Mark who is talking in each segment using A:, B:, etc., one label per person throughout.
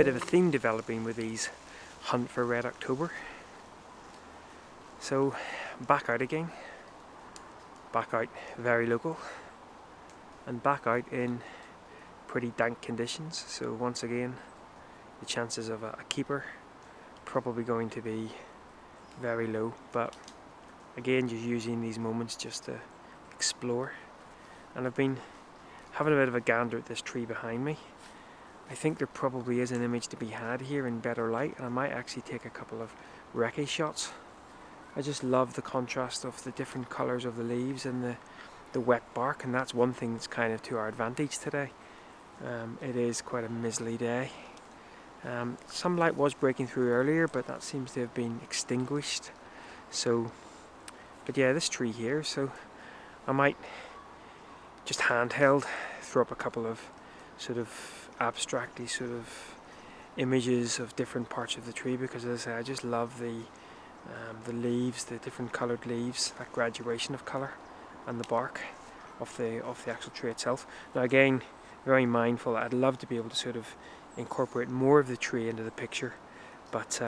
A: bit of a theme developing with these Hunt for Red October. So back out again, back out very local, and back out in pretty dank conditions. So once again, the chances of a keeper probably going to be very low, but again, just using these moments just to explore. And I've been having a bit of a gander at this tree behind me. I think there probably is an image to be had here in better light, and I might actually take a couple of recce shots. I just love the contrast of the different colours of the leaves and the wet bark, and that's one thing that's kind of to our advantage today. It is quite a miserly day. Some light was breaking through earlier, but that seems to have been extinguished. So, but yeah, this tree here, so I might just handheld throw up a couple of sort of abstractly sort of images of different parts of the tree, because as I say, I just love the leaves, the different coloured leaves, that graduation of colour, and the bark of the actual tree itself. Now again, very mindful, I'd love to be able to sort of incorporate more of the tree into the picture, but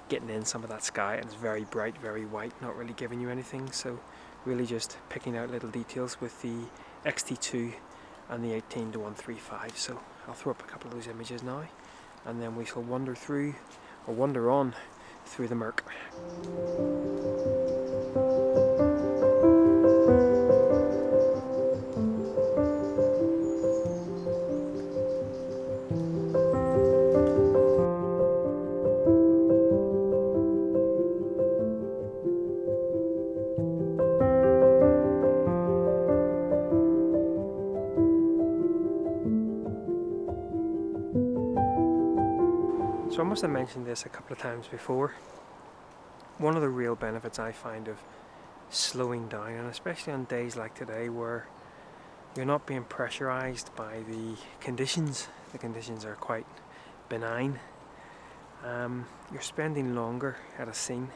A: getting in some of that sky, and it's very bright, very white, not really giving you anything, so really just picking out little details with the XT2 and the 18-135. So I'll throw up a couple of those images now, and then we shall wander through, or wander on through the murk. So I must have mentioned this a couple of times before. One of the real benefits I find of slowing down, and especially on days like today where you're not being pressurized by the conditions are quite benign. You're spending longer at a scene.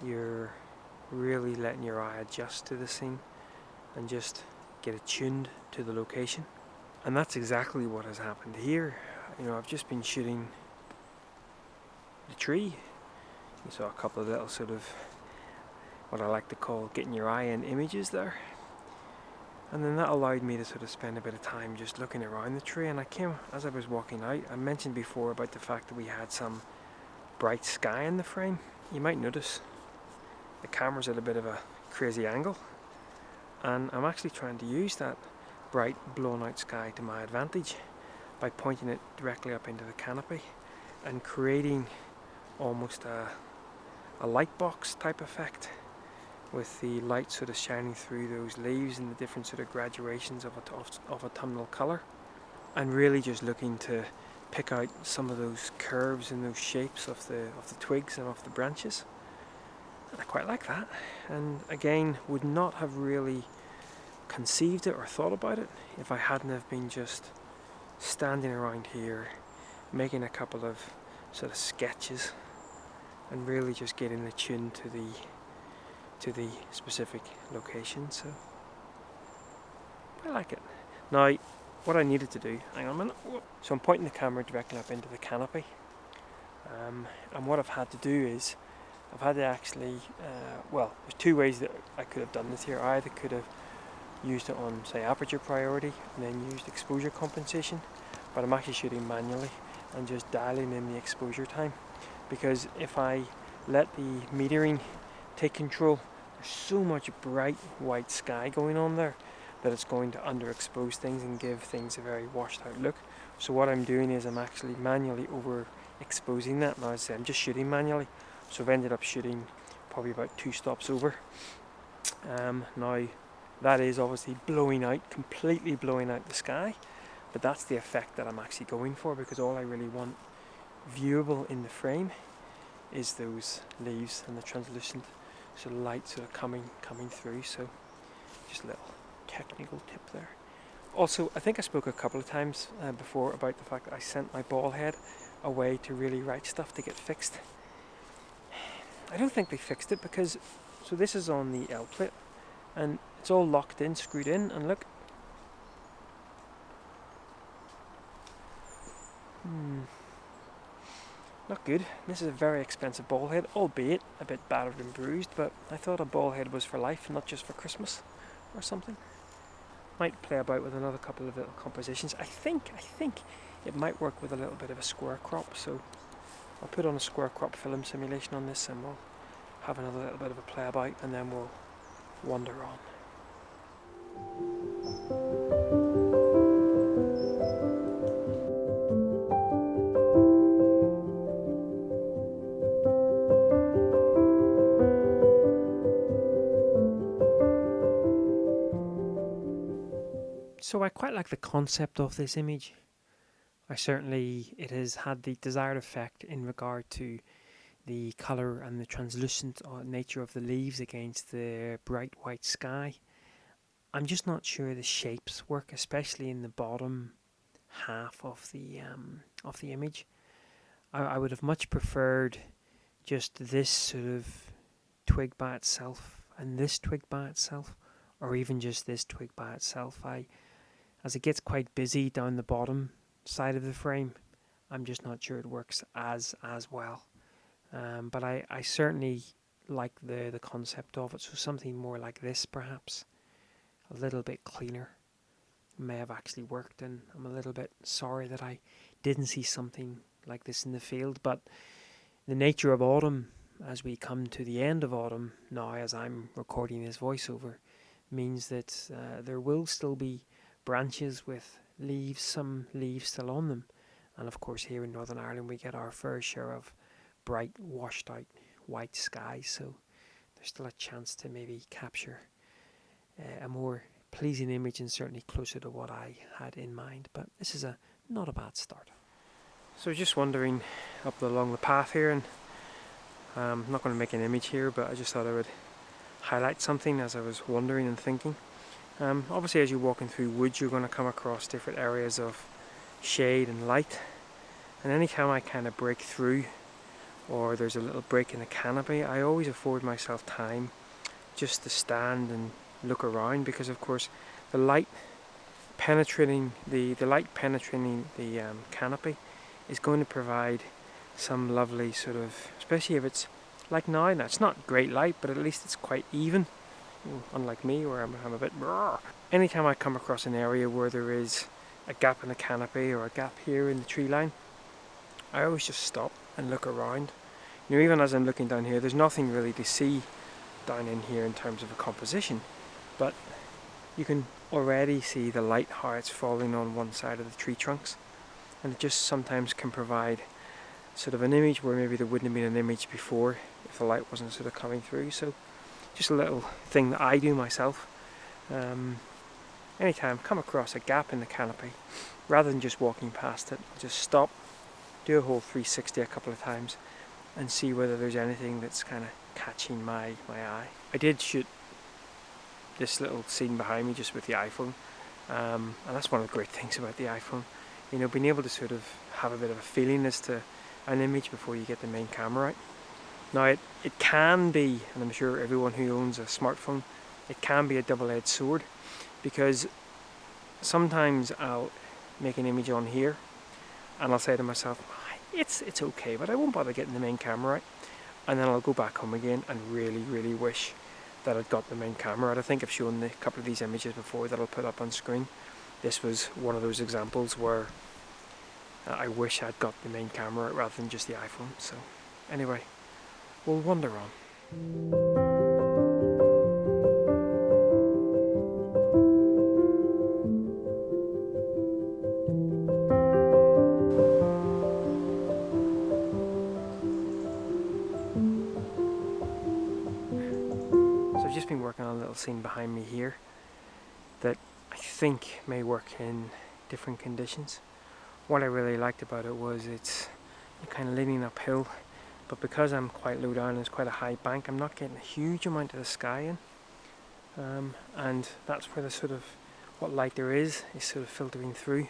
A: You're really letting your eye adjust to the scene and just get attuned to the location. And that's exactly what has happened here. You know, I've just been shooting the tree. You saw a couple of little sort of what I like to call getting your eye in images there, and then that allowed me to sort of spend a bit of time just looking around the tree. And I came, as I was walking out, I mentioned before about the fact that we had some bright sky in the frame. You might notice the camera's at a bit of a crazy angle, and I'm actually trying to use that bright blown out sky to my advantage by pointing it directly up into the canopy and creating almost a light box type effect, with the light sort of shining through those leaves and the different sort of graduations of autumnal colour, and really just looking to pick out some of those curves and those shapes of the twigs and of the branches. And I quite like that, and again would not have really conceived it or thought about it if I hadn't have been just standing around here making a couple of sort of sketches and really just getting attuned to the specific location. So I like it. Now what I needed to do, hang on a minute, so I'm pointing the camera directly up into the canopy, and what I've had to do is I've had to actually well, there's two ways that I could have done this here. I either could have used it on, say, aperture priority and then used exposure compensation, but I'm actually shooting manually and just dialing in the exposure time, because if I let the metering take control, there's so much bright white sky going on there that it's going to underexpose things and give things a very washed out look. So what I'm doing is I'm actually manually overexposing that. Now, as I say, I'm just shooting manually, so I've ended up shooting probably about 2 stops over. Now that is obviously blowing out, completely blowing out the sky, but that's the effect that I'm actually going for, because all I really want viewable in the frame is those leaves and the translucent sort of light sort of coming through. So just a little technical tip there. Also, I think I spoke a couple of times before about the fact that I sent my ball head away to really write stuff to get fixed. I don't think they fixed it, because so this is on the L plate and it's all locked in, screwed in, and look, Not good. This is a very expensive ball head, albeit a bit battered and bruised, but I thought a ball head was for life, not just for Christmas or something. Might play about with another couple of little compositions. I think it might work with a little bit of a square crop, so I'll put on a square crop film simulation on this and we'll have another little bit of a play about and then we'll wander on. So I quite like the concept of this image. It has had the desired effect in regard to the colour and the translucent nature of the leaves against the bright white sky. I'm just not sure the shapes work, especially in the bottom half of the image. I would have much preferred just this sort of twig by itself and this twig by itself, or even just this twig by itself. As it gets quite busy down the bottom side of the frame, I'm just not sure it works as well. But I certainly like the concept of it. So something more like this, perhaps a little bit cleaner, may have actually worked. And I'm a little bit sorry that I didn't see something like this in the field. But the nature of autumn, as we come to the end of autumn now, as I'm recording this voiceover, means that there will still be branches with leaves, some leaves still on them. And of course here in Northern Ireland we get our fair share of bright washed out white skies, so there's still a chance to maybe capture a more pleasing image and certainly closer to what I had in mind. But this is not a bad start. So just wandering up along the path here, and I'm not going to make an image here, but I just thought I would highlight something as I was wandering and thinking. Obviously as you're walking through woods you're going to come across different areas of shade and light, and anytime I kind of break through or there's a little break in the canopy, I always afford myself time just to stand and look around, because of course the light penetrating the canopy is going to provide some lovely sort of, especially if it's like now it's not great light, but at least it's quite even. Unlike me, where I'm a bit brrr. Anytime I come across an area where there is a gap in the canopy or a gap here in the tree line, I always just stop and look around. Even as I'm looking down here, there's nothing really to see down in here in terms of a composition, but you can already see the light, how it's falling on one side of the tree trunks, and it just sometimes can provide sort of an image where maybe there wouldn't have been an image before if the light wasn't sort of coming through. So just a little thing that I do myself. Anytime I come across a gap in the canopy, rather than just walking past it, I'll just stop, do a whole 360 a couple of times, and see whether there's anything that's kind of catching my eye. I did shoot this little scene behind me just with the iPhone, and that's one of the great things about the iPhone. Being able to sort of have a bit of a feeling as to an image before you get the main camera out. Now it can be, and I'm sure everyone who owns a smartphone, it can be a double-edged sword, because sometimes I'll make an image on here and I'll say to myself, it's okay, but I won't bother getting the main camera out, and then I'll go back home again and really wish that I'd got the main camera out. I think I've shown a couple of these images before that I'll put up on screen. This was one of those examples where I wish I'd got the main camera out rather than just the iPhone. So anyway, we'll wander on. So I've just been working on a little scene behind me here that I think may work in different conditions. What I really liked about it was it's kind of leaning uphill, but because I'm quite low down and it's quite a high bank, I'm not getting a huge amount of the sky in, and that's where the sort of what light there is sort of filtering through.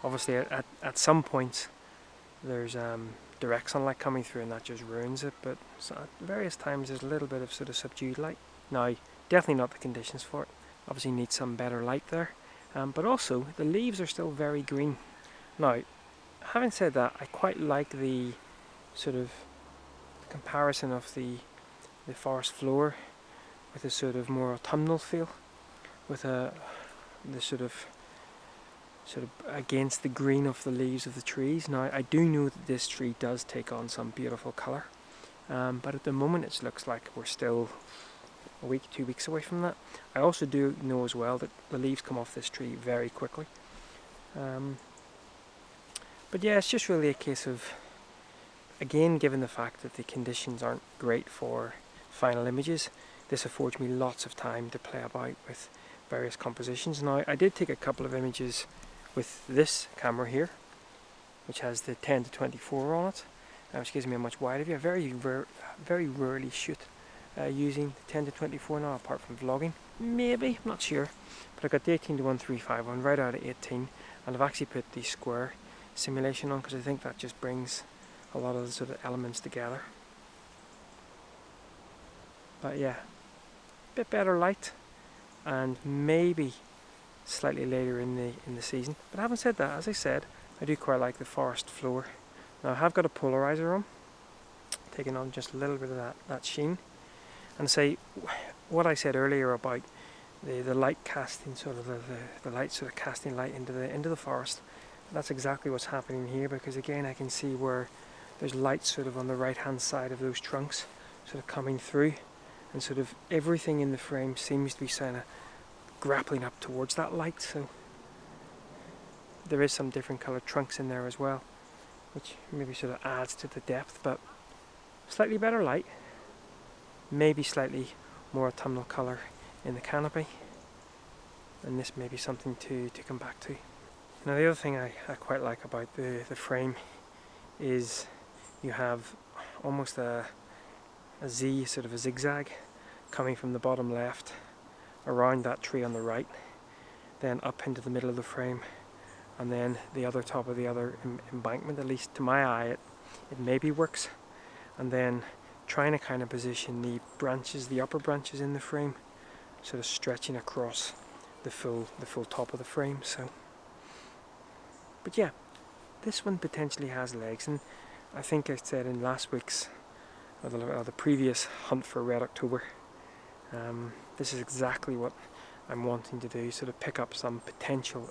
A: Obviously at some points there's direct sunlight coming through and that just ruins it, but at various times there's a little bit of sort of subdued light. Now definitely not the conditions for it, obviously need some better light there, but also the leaves are still very green. Now having said that, I quite like the sort of comparison of the forest floor with a sort of more autumnal feel, with the sort of against the green of the leaves of the trees. Now I do know that this tree does take on some beautiful colour, but at the moment it looks like we're still a week, 2 weeks away from that. I also do know as well that the leaves come off this tree very quickly. But yeah, it's just really a case of, again, given the fact that the conditions aren't great for final images, this affords me lots of time to play about with various compositions. Now, I did take a couple of images with this camera here, which has the 10 to 24 on it, which gives me a much wider view. I very rarely shoot using 10 to 24 now, apart from vlogging. Maybe, I'm not sure. But I got the 18 to 135 on right out of 18, and I've actually put the square simulation on because I think that just brings a lot of the sort of elements together. But yeah, bit better light, and maybe slightly later in the season. But having said that, as I said, I do quite like the forest floor. Now I have got a polarizer on, taking on just a little bit of that sheen. And say what I said earlier about the light casting, sort of the light sort of casting light into the forest. That's exactly what's happening here, because again I can see where there's light sort of on the right hand side of those trunks sort of coming through, and sort of everything in the frame seems to be kind of grappling up towards that light. So there is some different coloured trunks in there as well, which maybe sort of adds to the depth, but slightly better light, maybe slightly more autumnal colour in the canopy, and this may be something to come back to. Now the other thing I quite like about the frame is you have almost a Z, sort of a zigzag, coming from the bottom left around that tree on the right, then up into the middle of the frame, and then the other top of the other embankment. At least to my eye it maybe works, and then trying to kind of position the branches, the upper branches in the frame, sort of stretching across the full top of the frame. So, but yeah, this one potentially has legs, and I think I said in last week's or the previous hunt for Red October, this is exactly what I'm wanting to do, sort of pick up some potential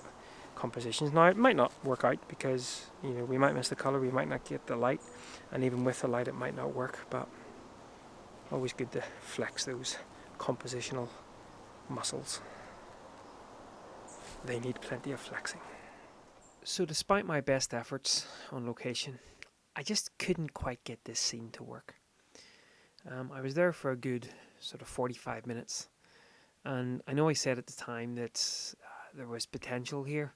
A: compositions. Now it might not work out because we might miss the colour, we might not get the light, and even with the light it might not work, but always good to flex those compositional muscles. They need plenty of flexing. So despite my best efforts on location, I just couldn't quite get this scene to work. I was there for a good sort of 45 minutes, and I know I said at the time that there was potential here.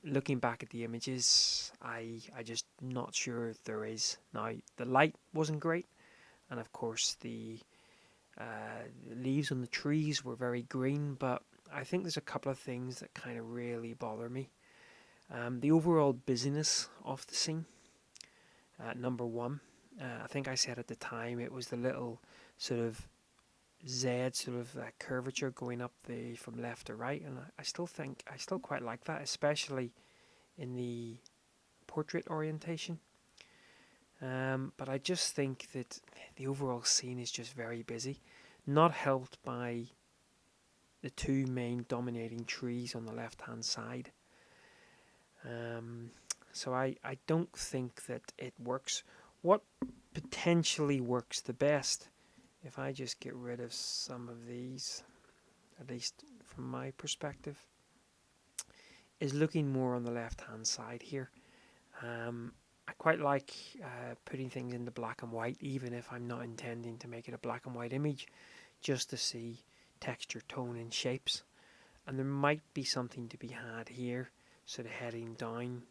A: Looking back at the images, I just not sure if there is. Now the light wasn't great, and of course the leaves on the trees were very green, but I think there's a couple of things that kind of really bother me. The overall busyness of the scene, number one. I think I said at the time it was the little sort of Z sort of curvature going up from left to right, and I still quite like that, especially in the portrait orientation. But I just think that the overall scene is just very busy, not helped by the two main dominating trees on the left hand side. So I don't think that it works. What potentially works the best, if I just get rid of some of these, at least from my perspective, is looking more on the left hand side here. I quite like putting things into black and white, even if I'm not intending to make it a black and white image, just to see texture, tone and shapes. And there might be something to be had here, sort of heading down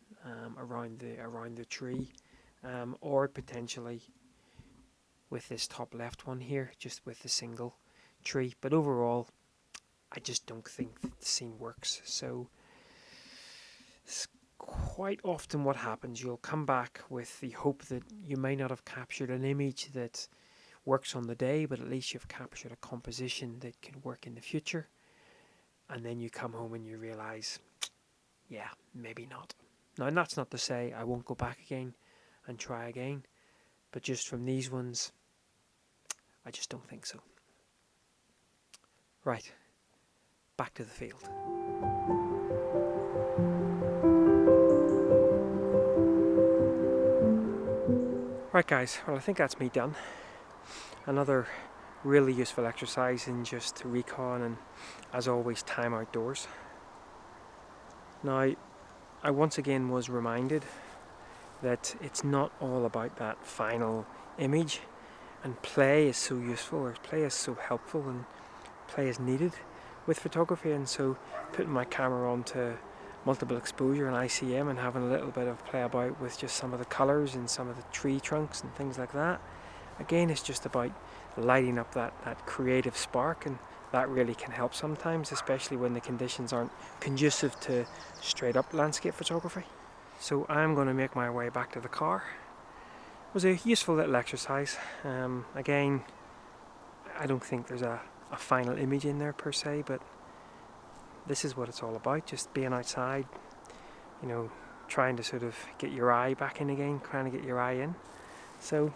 A: around the tree, or potentially with this top left one here, just with the single tree. But overall, I just don't think that the scene works. So it's quite often what happens. You'll come back with the hope that you may not have captured an image that works on the day, but at least you've captured a composition that can work in the future. And then you come home and you realise, yeah, maybe not. Now that's not to say I won't go back again and try again, but just from these ones, I just don't think so. Right, back to the field. Right guys, well I think that's me done. Another really useful exercise in just recon and, as always, time outdoors. Now, I once again was reminded that it's not all about that final image, and play is so useful, or play is so helpful, and play is needed with photography. And so putting my camera onto multiple exposure and ICM and having a little bit of play about with just some of the colours and some of the tree trunks and things like that, again, it's just about lighting up that creative spark, and that really can help sometimes, especially when the conditions aren't conducive to straight up landscape photography. So I'm going to make my way back to the car. It was a useful little exercise. Again, I don't think there's a final image in there per se, but this is what it's all about, just being outside, you know, trying to sort of get your eye back in again, trying to get your eye in. So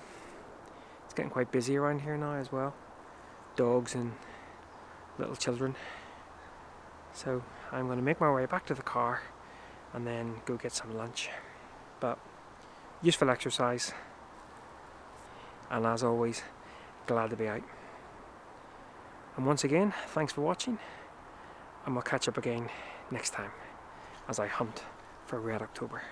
A: it's getting quite busy around here now as well. Dogs and little children. So I'm going to make my way back to the car and then go get some lunch. But useful exercise, and as always, glad to be out. And once again, thanks for watching, and we'll catch up again next time as I hunt for Red October.